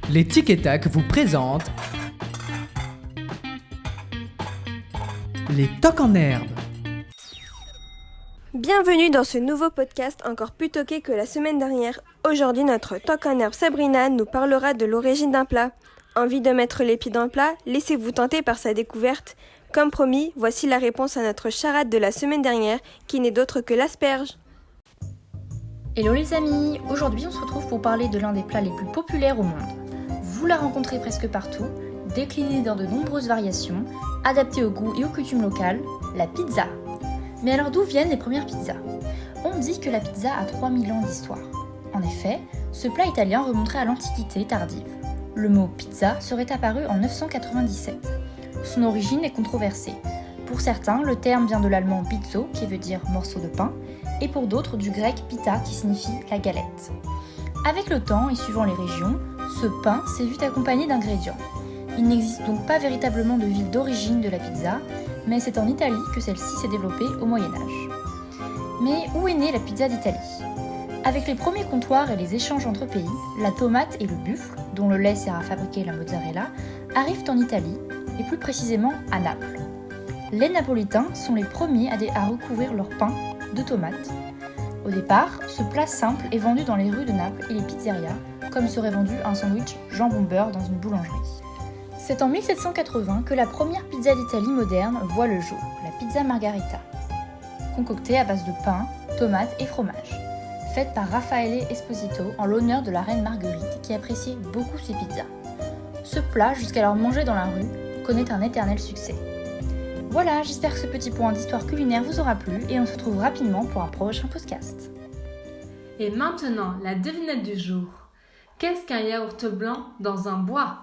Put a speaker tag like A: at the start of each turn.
A: Les Tic et Tac vous présentent les tocs en herbe.
B: Bienvenue dans ce nouveau podcast encore plus toqué que la semaine dernière. Aujourd'hui, notre toc en herbe Sabrina nous parlera de l'origine d'un plat. Envie de mettre les pieds dans le plat? Laissez-vous tenter par sa découverte. Comme promis, voici la réponse à notre charade de la semaine dernière, qui n'est d'autre que l'asperge.
C: Hello les amis, aujourd'hui on se retrouve pour parler de l'un des plats les plus populaires au monde. Vous la rencontrez presque partout, déclinée dans de nombreuses variations, adaptée au goût et aux coutumes locales, la pizza. Mais alors d'où viennent les premières pizzas? On dit que la pizza a 3000 ans d'histoire. En effet, ce plat italien remonterait à l'Antiquité tardive. Le mot pizza serait apparu en 997. Son origine est controversée. Pour certains, le terme vient de l'allemand pizzo, qui veut dire morceau de pain, et pour d'autres du grec pita, qui signifie la galette. Avec le temps et suivant les régions, ce pain s'est vu accompagné d'ingrédients. Il n'existe donc pas véritablement de ville d'origine de la pizza, mais c'est en Italie que celle-ci s'est développée au Moyen-Âge. Mais où est née la pizza d'Italie? Avec les premiers comptoirs et les échanges entre pays, la tomate et le buffle, dont le lait sert à fabriquer la mozzarella, arrivent en Italie, et plus précisément à Naples. Les Napolitains sont les premiers à recouvrir leur pain de tomates. Au départ, ce plat simple est vendu dans les rues de Naples et les pizzerias, comme serait vendu un sandwich jambon-beurre dans une boulangerie. C'est en 1780 que la première pizza d'Italie moderne voit le jour, la pizza margharita, concoctée à base de pain, tomates et fromage, faite par Raffaele Esposito en l'honneur de la reine Marguerite qui appréciait beaucoup ses pizzas. Ce plat, jusqu'alors mangé dans la rue, connaît un éternel succès. Voilà, j'espère que ce petit point d'histoire culinaire vous aura plu et on se retrouve rapidement pour un prochain podcast.
D: Et maintenant, la devinette du jour. Qu'est-ce qu'un yaourt blanc dans un bois?